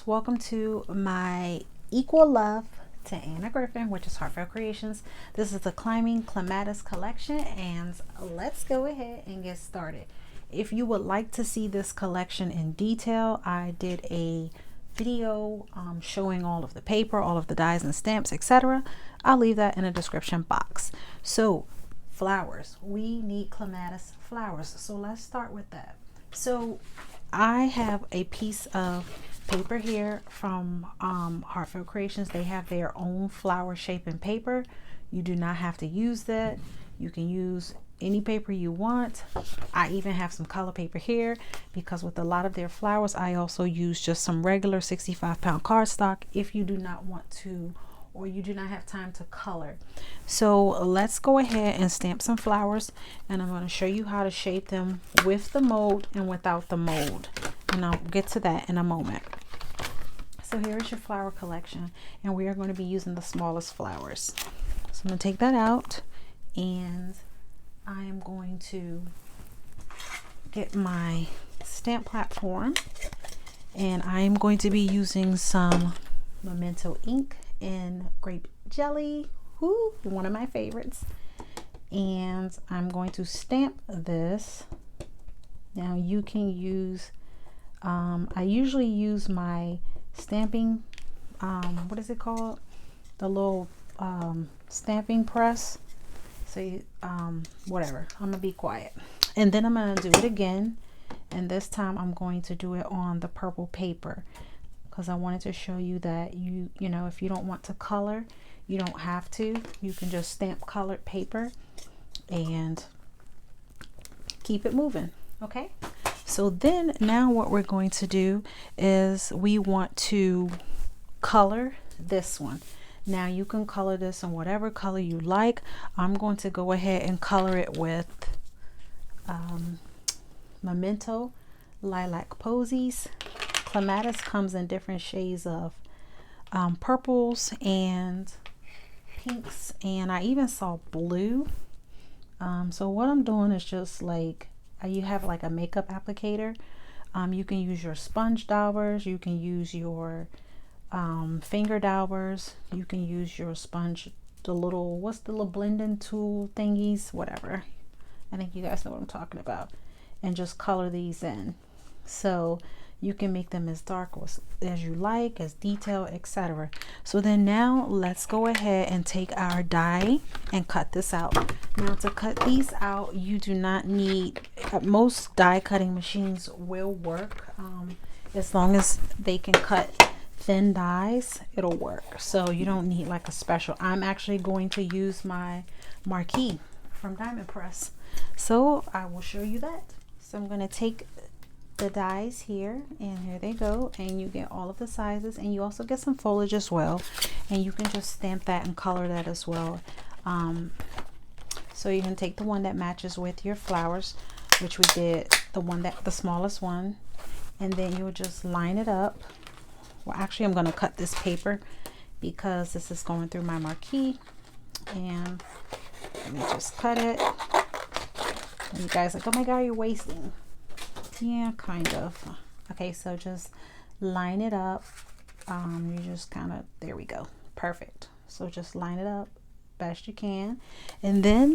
friends, welcome to my equal love to Anna Griffin, which is Heartfelt Creations. This is the Climbing Clematis Collection, and let's go ahead and get started. If you would like to see this collection in detail, I did a video showing all of the paper, all of the dies and stamps, etc. I'll leave that in the description box. So flowers, we need clematis flowers, so let's start with that. So I have a piece of paper here from Heartfelt Creations. They have their own flower shaping paper. You do not have to use that. You can use any paper you want. I even have some color paper here because with a lot of their flowers I also use just some regular 65-pound cardstock if you do not want to, or you do not have time to color. So let's go ahead and stamp some flowers, and I'm going to show you how to shape them with the mold and without the mold, and I'll get to that in a moment. So here is your flower collection, and we are going to be using the smallest flowers. So I'm going to take that out, and I am going to get my stamp platform, and I am going to be using some Memento ink and grape jelly, one of my favorites, and I'm going to stamp this. Now you can use I usually use my stamping what is it called, the little stamping press. So you, whatever, I'm gonna be quiet, and then I'm gonna do it again, and this time I'm going to do it on the purple paper because I wanted to show you that you know, if you don't want to color, you don't have to. You can just stamp colored paper and keep it moving. Okay, so then now what we're going to do is we want to color this one. Now you can color this in whatever color you like. I'm going to go ahead and color it with Memento Lilac Posies. Clematis comes in different shades of purples and pinks, and I even saw blue. So what I'm doing is just like, you have like a makeup applicator. You can use your sponge daubers, you can use your finger daubers, you can use your sponge, the little, what's the little blending tool thingies, whatever. I think you guys know what I'm talking about, and just color these in. So you can make them as dark as you like, as detailed, etc. So then now let's go ahead and take our die and cut this out. Now to cut these out, you do not need, most die cutting machines will work, as long as they can cut thin dies, it'll work. So you don't need like a special. I'm actually going to use my marquee from Diamond Press, so I will show you that. So I'm going to take the dies here, and here they go, and you get all of the sizes, and you also get some foliage as well, and you can just stamp that and color that as well. So you can take the one that matches with your flowers, which we did, the smallest one, and then you'll just line it up. Well, actually I'm going to cut this paper because this is going through my marquee, and let me just cut it. And you guys are like, oh my god, you're wasting. Yeah, kind of. Okay, so just line it up. You just kind of, there we go, perfect. So just line it up best you can, and then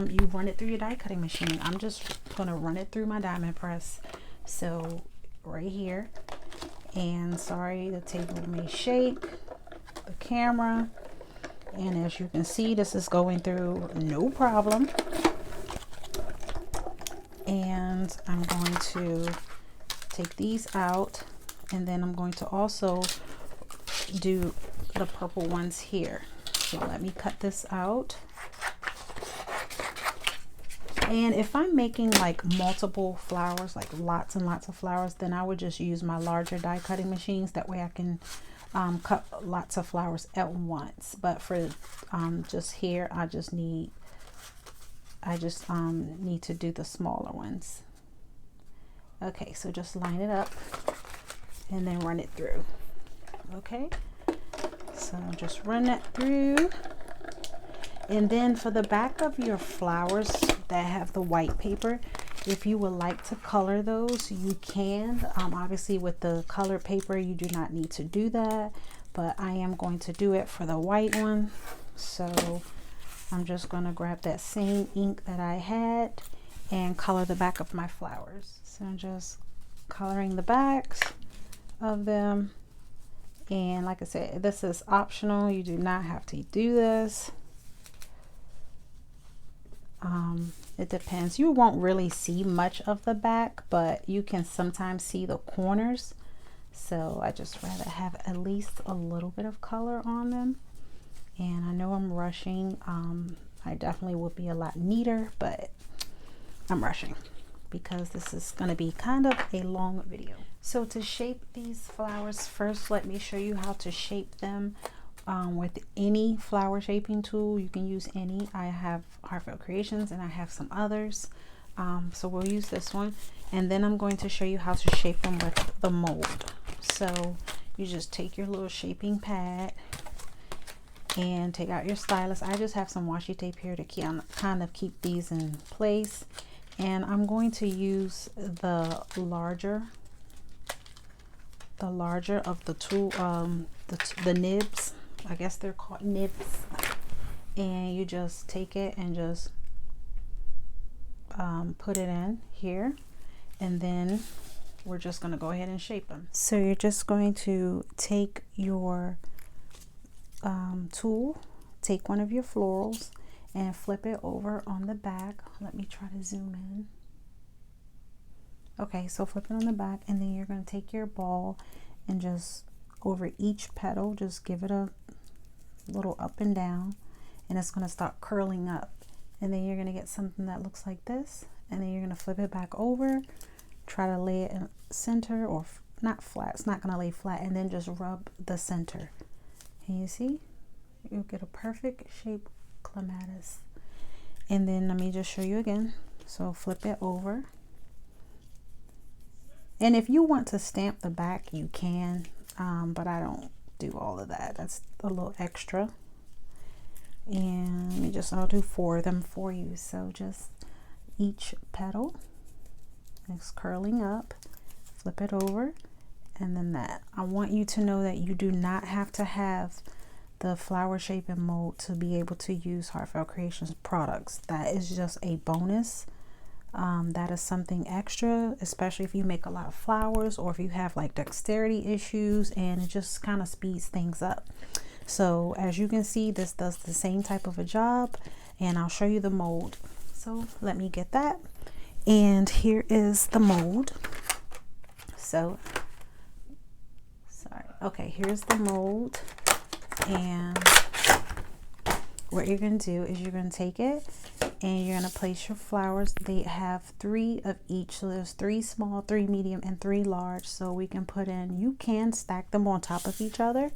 you run it through your die cutting machine. I'm just gonna run it through my Diamond Press, so right here. And sorry, the table may shake, the camera, and as you can see, this is going through no problem. And I'm going to take these out, and then I'm going to also do the purple ones here. So let me cut this out. And if I'm making like multiple flowers, like lots and lots of flowers, then I would just use my larger die cutting machines. That way I can cut lots of flowers at once. But for just here, I just need to do the smaller ones. Okay, so just line it up and then run it through. Okay, so just run that through, and then for the back of your flowers that have the white paper, If you would like to color those, you can. Obviously with the colored paper, you do not need to do that, but I am going to do it for the white one. So I'm just going to grab that same ink that I had and color the back of my flowers. So I'm just coloring the backs of them. And like I said, this is optional. You do not have to do this. It depends. You won't really see much of the back, but you can sometimes see the corners. So I just rather have at least a little bit of color on them. And I know I'm rushing. I definitely would be a lot neater, but I'm rushing because this is going to be kind of a long video. So to shape these flowers, first let me show you how to shape them with any flower shaping tool. You can use any. I have Heartfelt Creations and I have some others. So we'll use this one. And then I'm going to show you how to shape them with the mold. So you just take your little shaping pad and take out your stylus. I just have some washi tape here to kind of keep these in place. And I'm going to use the larger of the tool, the nibs. I guess they're called nibs. And you just take it and just put it in here, and then we're just going to go ahead and shape them. So you're just going to take your tool, take one of your florals and flip it over on the back. Let me try to zoom in. Okay, so flip it on the back, and then you're going to take your ball and just over each petal, just give it a little up and down, and it's going to start curling up. And then you're going to get something that looks like this, and then you're going to flip it back over, try to lay it in center, or not flat. It's not going to lay flat, and then just rub the center. And you see, you'll get a perfect shape clematis. And then let me just show you again. So flip it over, and if you want to stamp the back, you can, but I don't do all of that. That's a little extra. And let me just, I'll do 4 of them for you. So just each petal is curling up, flip it over, and then that. I want you to know that you do not have to have the flower shape and mold to be able to use Heartfelt Creations products. That is just a bonus. That is something extra, especially if you make a lot of flowers or if you have like dexterity issues, and it just kind of speeds things up. So as you can see, this does the same type of a job, and I'll show you the mold. So let me get that. And here is the mold. So sorry. Okay, here's the mold. And what you're going to do is you're going to take it and you're going to place your flowers. They have 3 of each. So there's 3 small, 3 medium, and 3 large. So we can put in, you can stack them on top of each other.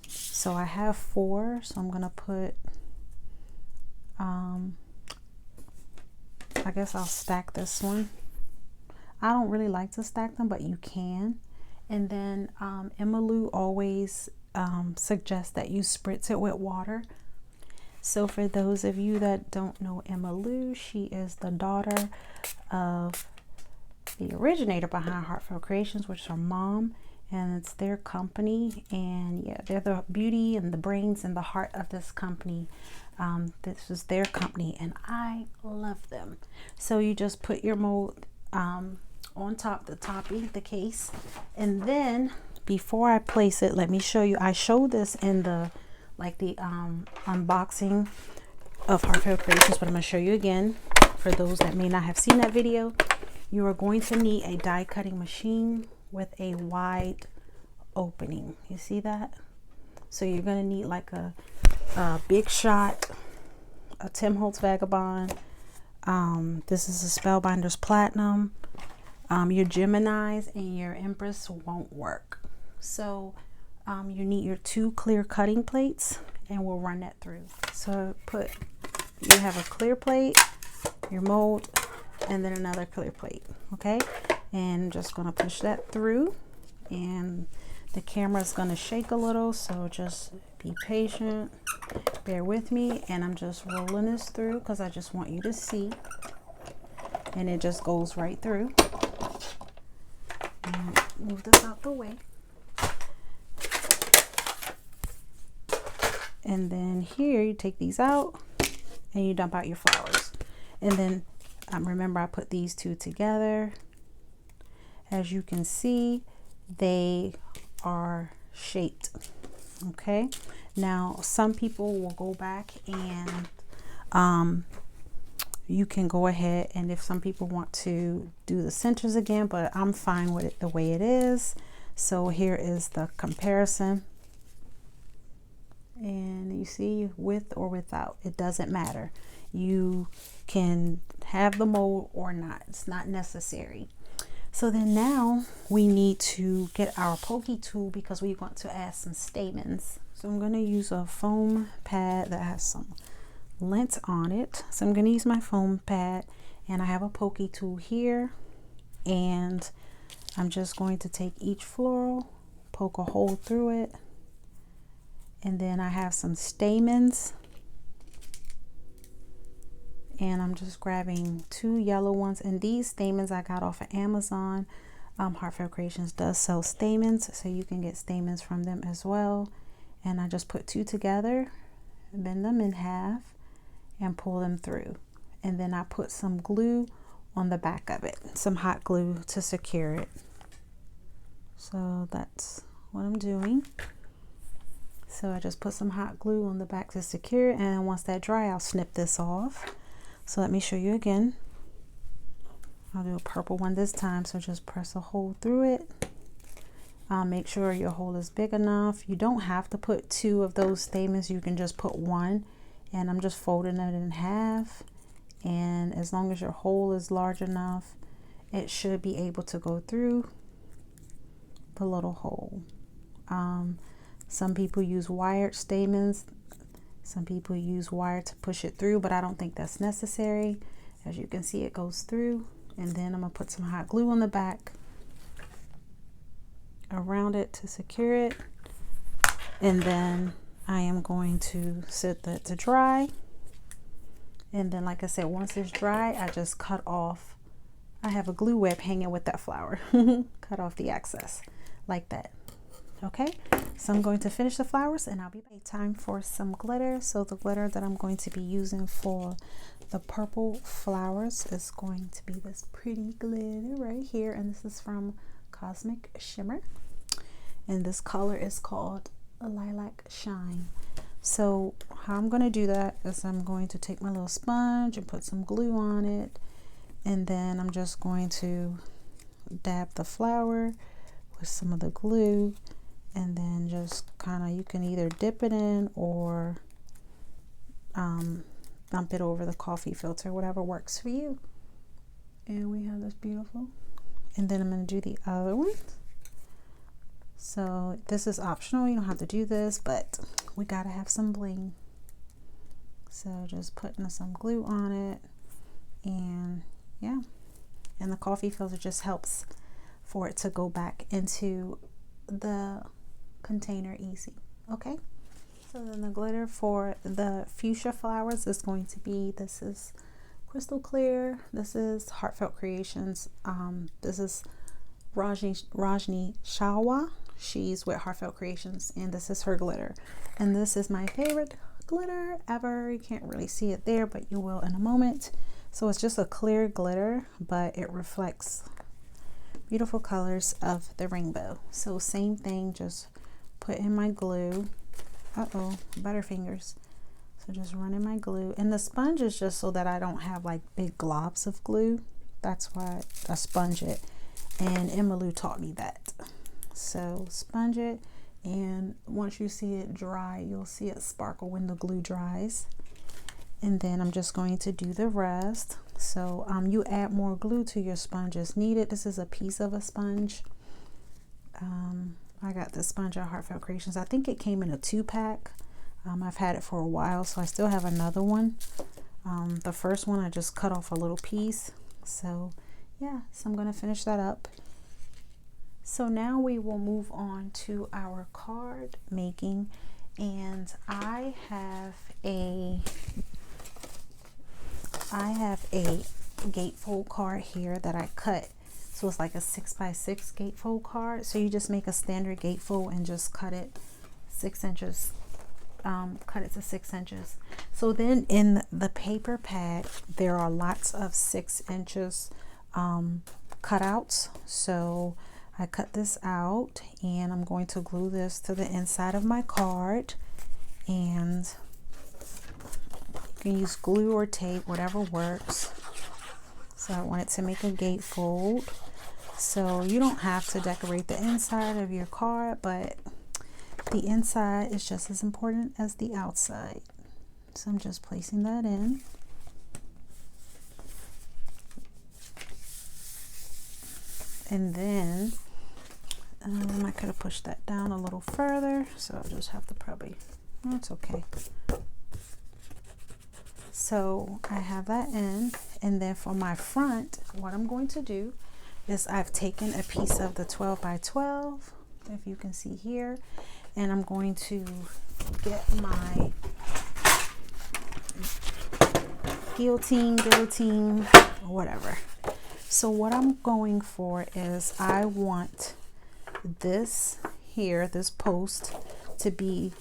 So I have 4. So I'm going to put, I guess I'll stack this one. I don't really like to stack them, but you can. And then Emma Lou always suggests that you spritz it with water. So for those of you that don't know Emma Lou, she is the daughter of the originator behind Heartfelt Creations, which is her mom, and it's their company. And yeah, they're the beauty and the brains and the heart of this company. This is their company, and I love them. So you just put your mold on top, the case, and then before I place it, let me show you. I showed this in the unboxing of Heartfelt Creations, but I'm going to show you again for those that may not have seen that video. You are going to need a die cutting machine with a wide opening. You see that? So you're going to need like a Big Shot, a Tim Holtz Vagabond. This is a Spellbinders Platinum. Your Geminis and your Empress won't work. So you need your 2 clear cutting plates, and we'll run that through. So you have a clear plate, your mold, and then another clear plate. Okay, and I'm just going to push that through, and the camera is going to shake a little, so just be patient, bear with me. And I'm just rolling this through because I just want you to see. and it just goes right through. And move this out the way. And then here you take these out and you dump out your flowers. And then remember, I put these two together. As you can see, they are shaped. Okay, now some people will go back and you can go ahead, and if some people want to do the centers again, but I'm fine with it the way it is. So here is the comparison, and you see, with or without, it doesn't matter. You can have the mold or not, it's not necessary. So then now we need to get our pokey tool because we want to add some stamens. So I'm going to use a foam pad that has some lint on it. So I'm going to use my foam pad, and I have a pokey tool here, and I'm just going to take each floral, poke a hole through it, and then I have some stamens, and I'm just grabbing 2 yellow ones, and these stamens I got off of Amazon. Heartfelt Creations does sell stamens, so you can get stamens from them as well. And I just put 2 together, bend them in half, and pull them through. And then I put some glue on the back of it, some hot glue to secure it. So that's what I'm doing. So I just put some hot glue on the back to secure it, and once that dry, I'll snip this off. So let me show you again. I'll do a purple one this time, so just press a hole through it. Make sure your hole is big enough. You don't have to put 2 of those stamens, you can just put 1, and I'm just folding it in half, and as long as your hole is large enough, it should be able to go through the little hole. Some people use wired stamens, some people use wire to push it through, but I don't think that's necessary. As you can see, it goes through, and then I'm gonna put some hot glue on the back around it to secure it, and then I am going to sit that to dry. And then, like I said, once it's dry, I just cut off. I have a glue web hanging with that flower. Cut off the excess like that. Okay, so I'm going to finish the flowers, and I'll be back. Time for some glitter. So the glitter that I'm going to be using for the purple flowers is going to be this pretty glitter right here, and this is from Cosmic Shimmer, and this color is called Lilac Shine. So how I'm going to do that is I'm going to take my little sponge and put some glue on it, and then I'm just going to dab the flower with some of the glue, and then just kind of, you can either dip it in or dump it over the coffee filter, whatever works for you. And we have this beautiful, and then I'm going to do the other one. So this is optional, you don't have to do this, but we gotta have some bling. So just putting some glue on it, and yeah, and the coffee filter just helps for it to go back into the container easy. Okay, so then the glitter for the fuchsia flowers is going to be, this is Crystal Clear, this is Heartfelt Creations, this is Rajni Shawa. She's with Heartfelt Creations, and this is her glitter, and this is my favorite glitter ever. You can't really see it there, but you will in a moment. So it's just a clear glitter, but it reflects beautiful colors of the rainbow. So same thing, just put in my glue. Butterfingers. So just run in my glue, and the sponge is just so that I don't have like big globs of glue. That's why I sponge it, and Emmylou taught me that. So sponge it, and once you see it dry, you'll see it sparkle when the glue dries. And then I'm just going to do the rest. So you add more glue to your sponge as needed. This is a piece of a sponge. I got this sponge at Heartfelt Creations. I think it came in a 2-pack. I've had it for a while, so I still have another one. The first one I just cut off a little piece. So yeah, so I'm going to finish that up. So now we will move on to our card making, and I have a gatefold card here that I cut. So it's like a 6x6 gatefold card. So you just make a standard gatefold and just cut it 6 inches. Cut it to 6 inches. So then in the paper pad, there are lots of 6 inches cutouts. So I cut this out and I'm going to glue this to the inside of my card, and you can use glue or tape, whatever works. So I wanted to make a gatefold. So you don't have to decorate the inside of your card, but the inside is just as important as the outside. So I'm just placing that in. And then I could have pushed that down a little further, so I'll just have to probably, that's okay. So I have that in, and then for my front, what I'm going to do is I've taken a piece of the 12 by 12, if you can see here, and I'm going to get my guillotine, whatever. So what I'm going for is I want this here, this post, to be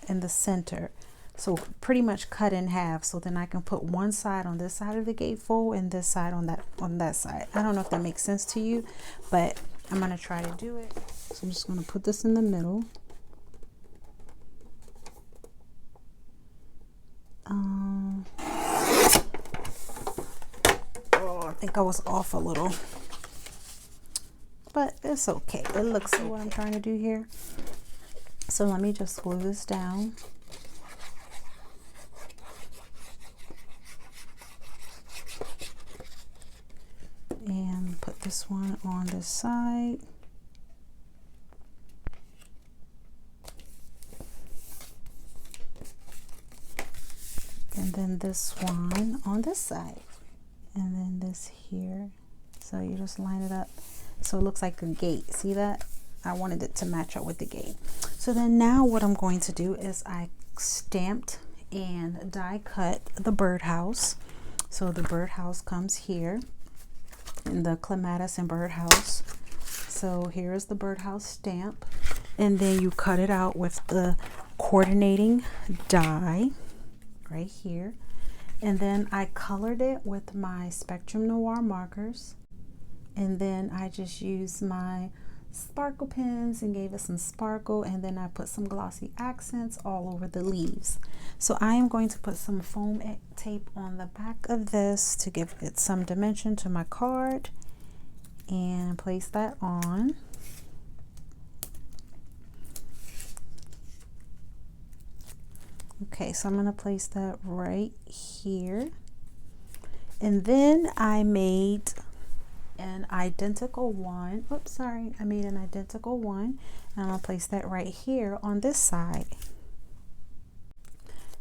in the center. So pretty much cut in half, so then I can put one side on this side of the gatefold and this side on that side. I don't know if that makes sense to you, but I'm gonna try to do it. So I'm just gonna put this in the middle. Oh, I think I was off a little, but it's okay. It looks like what I'm trying to do here. So let me just glue this down. And put this one on this side. And then this one on this side. And then this here. So you just line it up so it looks like a gate. See that? I wanted it to match up with the gate. So then now what I'm going to do is I stamped and die cut the birdhouse. So the birdhouse comes here in the clematis and birdhouse. So here is the birdhouse stamp, and then you cut it out with the coordinating die right here, and then I colored it with my Spectrum Noir markers, and then I just used my sparkle pens and gave it some sparkle, and then I put some glossy accents all over the leaves. So I am going to put some foam tape on the back of this to give it some dimension to my card, and place that on. Okay, so I'm going to place that right here, and then I made an identical one. Oops, sorry, I made an identical one, and I'm gonna place that right here on this side.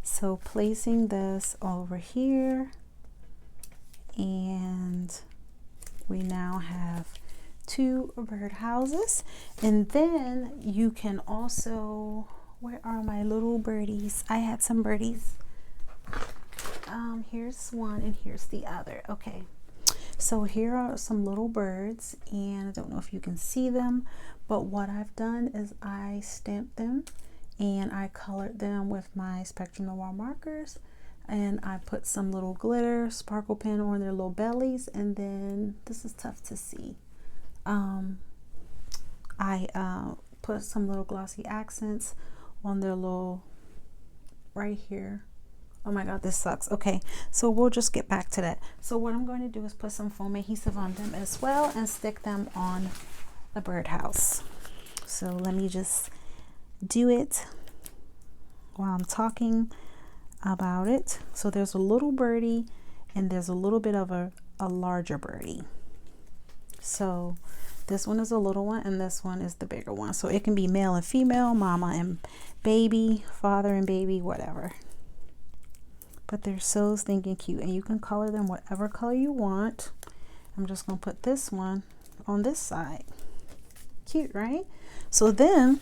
So placing this over here, and we now have 2 birdhouses. And then you can also, where are my little birdies? I had some birdies. Here's one and here's the other. Okay. So here are some little birds, and I don't know if you can see them, but what I've done is I stamped them and I colored them with my Spectrum Noir markers, and I put some little glitter sparkle pen on their little bellies, and then this is tough to see. I put some little glossy accents on their little, right here. Oh my god, this sucks. Okay, so we'll just get back to that. So what I'm going to do is put some foam adhesive on them as well and stick them on the birdhouse. So let me just do it while I'm talking about it. So there's a little birdie and there's a little bit of a larger birdie. So this one is a little one and this one is the bigger one. So it can be male and female, mama and baby, father and baby, whatever. But they're so stinking cute, and you can color them whatever color you want. I'm just gonna put this one on this side. Cute, right? So then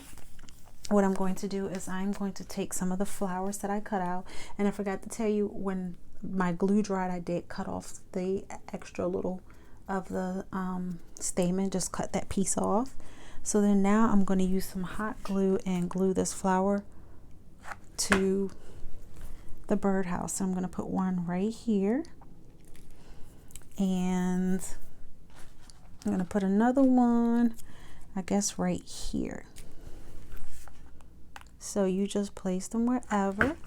what I'm going to do is I'm going to take some of the flowers that I cut out, and I forgot to tell you, when my glue dried, I did cut off the extra little of the stamen, just cut that piece off. So then now I'm going to use some hot glue and glue this flower to the birdhouse. I'm going to put one right here, and I'm going to put another one, I guess, right here. So you just place them wherever.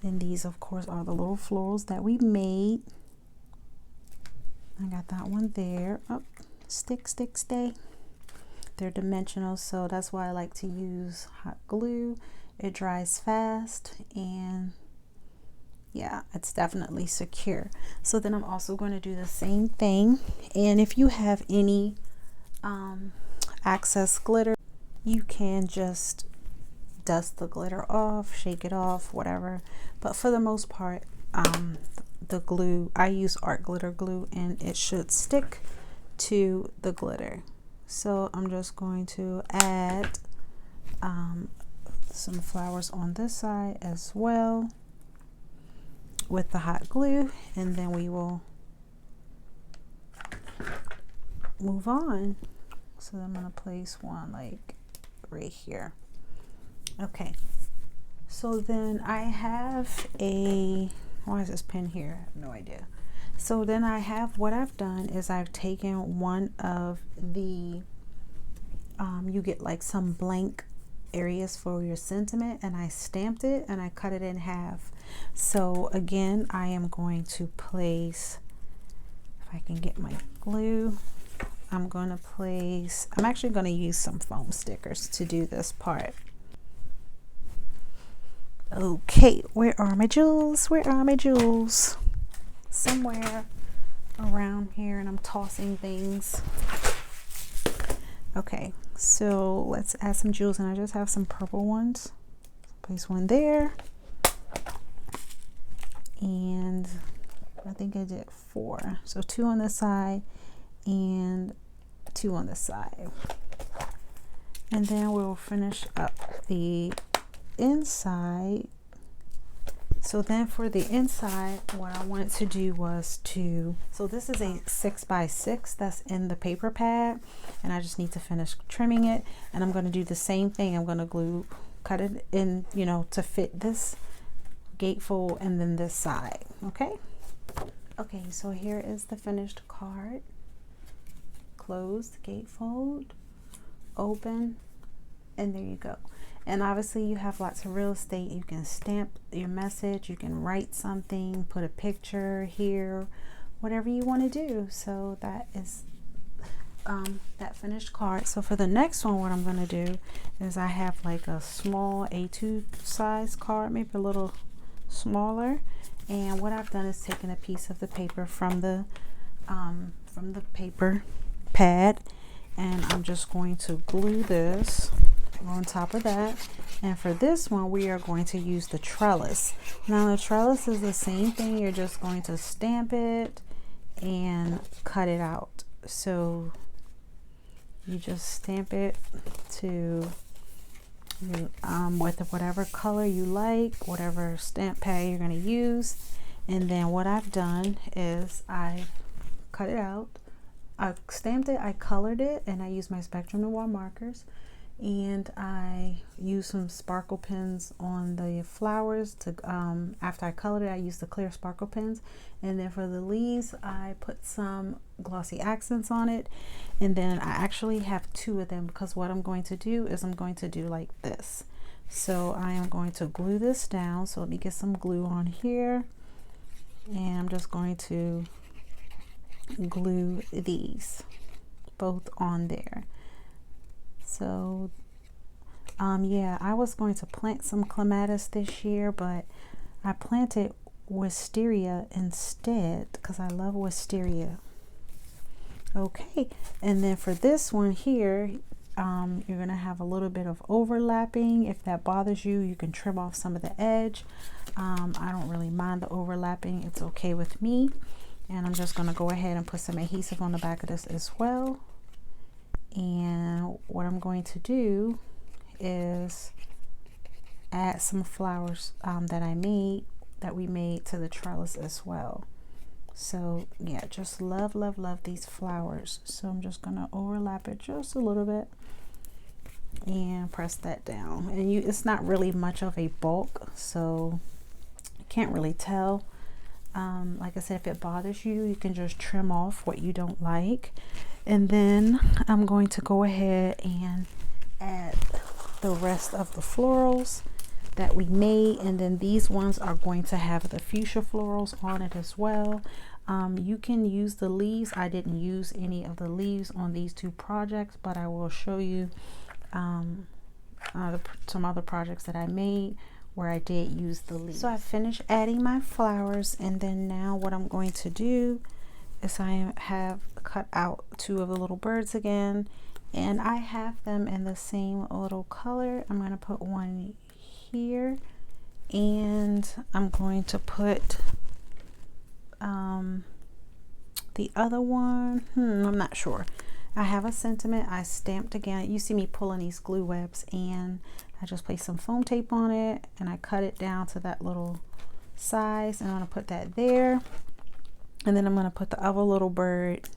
And these, of course, are the little florals that we made. I got that one there. Oh, stick, stick, stay. They're dimensional, so that's why I like to use hot glue. It dries fast, and yeah, it's definitely secure. So then I'm also going to do the same thing. And if you have any excess glitter, you can just dust the glitter off, shake it off, whatever. But for the most part, the glue, I use art glitter glue, and it should stick to the glitter. So I'm just going to add some flowers on this side as well with the hot glue, and then we will move on. So I'm going to place one like right here. Okay, so then I have a, why is this pen here? I have no idea. So then I have, what I've done is I've taken one of the, you get like some blank areas for your sentiment, and I stamped it and I cut it in half. So again, I am going to place, if I can get my glue, I'm going to place, I'm actually going to use some foam stickers to do this part. Okay, where are my jewels? Where are my jewels? Somewhere around here, and I'm tossing things. Okay, so let's add some jewels, and I just have some purple ones. Place one there, and I think I did 4. So 2 on this side and 2 on this side, and then we'll finish up the inside. So then for the inside, what I wanted to do was to, so this is a 6x6 that's in the paper pad, and I just need to finish trimming it. And I'm going to do the same thing. I'm going to glue, cut it in, you know, to fit this gatefold and then this side. Okay. Okay, so here is the finished card. Close the gatefold, open, and there you go. And obviously you have lots of real estate. You can stamp your message, you can write something, put a picture here, whatever you want to do. So that is that finished card. So for the next one, what I'm going to do is I have like a small A2 size card, maybe a little smaller. And what I've done is taken a piece of the paper from the paper pad, and I'm just going to glue this on top of that. And for this one, we are going to use the trellis. Now the trellis is the same thing. You're just going to stamp it and cut it out. So you just stamp it to with whatever color you like, whatever stamp pad you're going to use. And then what I've done is I cut it out, I stamped it, I colored it, and I used my Spectrum Noir markers. And I used some sparkle pens on the flowers to after I colored it, I used the clear sparkle pens. And then for the leaves, I put some glossy accents on it. And then I actually have 2 of them, because what I'm going to do is I'm going to do like this. So I am going to glue this down. So let me get some glue on here, and I'm just going to glue these both on there. So yeah, I was going to plant some clematis this year, but I planted wisteria instead because I love wisteria. Okay, and then for this one here, you're gonna have a little bit of overlapping. If that bothers you, you can trim off some of the edge. I don't really mind the overlapping, it's okay with me. And I'm just gonna go ahead and put some adhesive on the back of this as well. And what I'm going to do is add some flowers that I made that we made to the trellis as well. So yeah, just love, love, love these flowers. So I'm just gonna overlap it just a little bit and press that down. And it's not really much of a bulk, so you can't really tell. Like I said, if it bothers you, you can just trim off what you don't like. And then I'm going to go ahead and add the rest of the florals that we made, and then these ones are going to have the fuchsia florals on it as well. You can use the leaves. I didn't use any of the leaves on these two projects, but I will show you some other projects that I made where I did use the leaves. So I finished adding my flowers, and then now what I'm going to do is I have cut out two of the little birds again, and I have them in the same little color. I'm going to put one here, and I'm going to put the other one, I'm not sure. I have a sentiment I stamped again. You see me pulling these glue webs, and I just placed some foam tape on it, and I cut it down to that little size, and I'm going to put that there. And then I'm going to put the other little bird,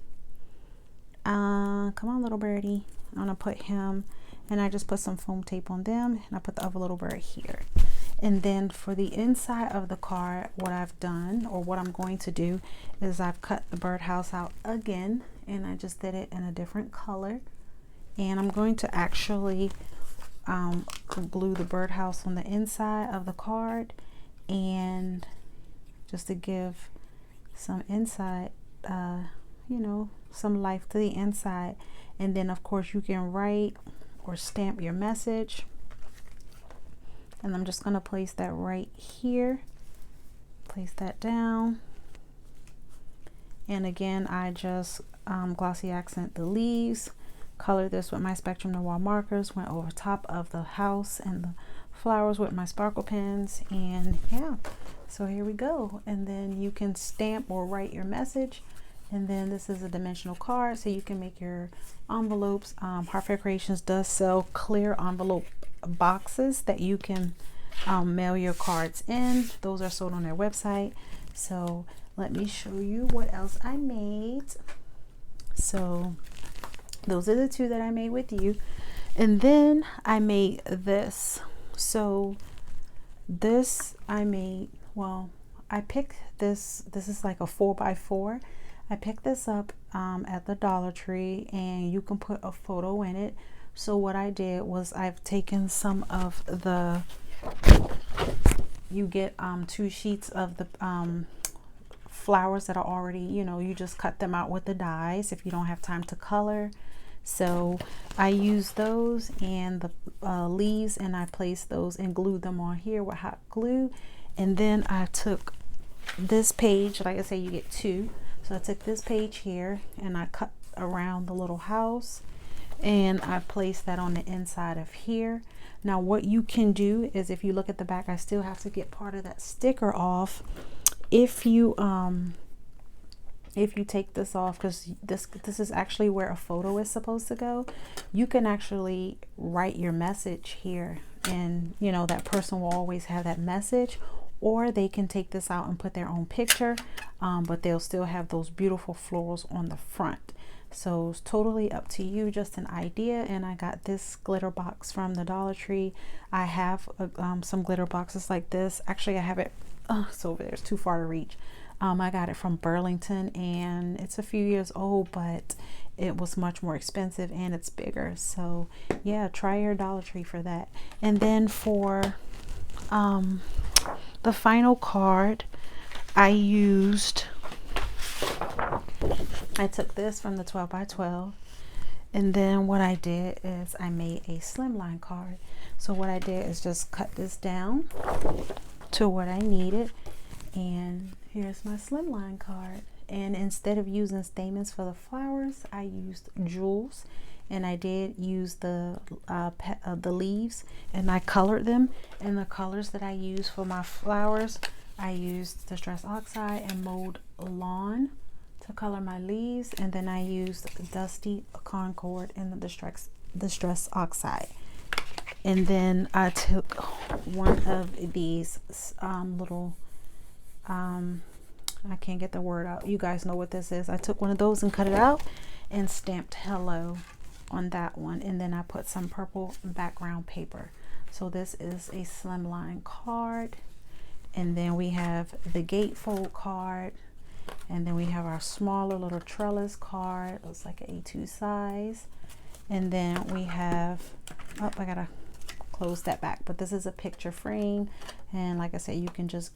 come on little birdie, I'm going to put him, and I just put some foam tape on them, and I put the other little bird here. And then for the inside of the card, what I've done, or what I'm going to do, is I've cut the birdhouse out again, and I just did it in a different color. And I'm going to actually glue the birdhouse on the inside of the card, and just to give some inside, you know, some life to the inside. And then of course you can write or stamp your message, and I'm just going to place that right here, place that down. And again, I just glossy accent the leaves, color this with my Spectrum Noir markers, went over top of the house and the flowers with my sparkle pens, and yeah, so here we go. And then you can stamp or write your message. And then this is a dimensional card, so you can make your envelopes. Heartfelt Creations does sell clear envelope boxes that you can mail your cards in. Those are sold on their website. So let me show you what else I made. So those are the two that I made with you. And then I made this. So this I made, well, I picked this is like a 4x4. I picked this up at the Dollar Tree, and you can put a photo in it. So what I did was I've taken some of the, you get 2 sheets of the flowers that are already, you know, you just cut them out with the dies if you don't have time to color. So I used those and the leaves, and I placed those and glued them on here with hot glue. And then I took this page, like I say, you get 2. So I took this page here, and I cut around the little house, and I placed that on the inside of here. Now what you can do is, if you look at the back, I still have to get part of that sticker off. If you take this off, because this is actually where a photo is supposed to go, you can actually write your message here, and you know that person will always have that message. Or they can take this out and put their own picture, but they'll still have those beautiful florals on the front. So it's totally up to you, just an idea. And I got this glitter box from the Dollar Tree. I have some glitter boxes like this. Actually, I have it, it's over there, it's too far to reach. I got it from Burlington, and it's a few years old, but it was much more expensive, and it's bigger. So yeah, try your Dollar Tree for that. And then for the final card, I took this from the 12x12, and then what I did is I made a slimline card. So what I did is just cut this down to what I needed, and here's my slimline card. And instead of using stamens for the flowers, I used jewels, and I did use the leaves, and I colored them. And the colors that I used for my flowers, I used Distress Oxide and Mowed Lawn to color my leaves, and then I used Dusty Concord and the Distress Oxide. And then I took one of these little I can't get the word out. You guys know what this is. I took one of those and cut it out and stamped hello on that one, and then I put some purple background paper. So this is a slimline card, and then we have the gatefold card, and then we have our smaller little trellis card. It looks like an A2 size, and then we have, oh, I gotta close that back, but this is a picture frame, and like I said, you can just,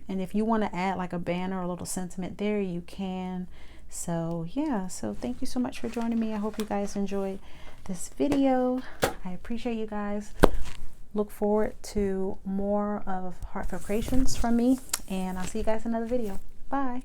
and if you want to add like a banner or a little sentiment there, you can. So yeah, so thank you so much for joining me. I hope you guys enjoyed this video. I appreciate you guys. Look forward to more of Heartfelt Creations from me, and I'll see you guys in another video. Bye.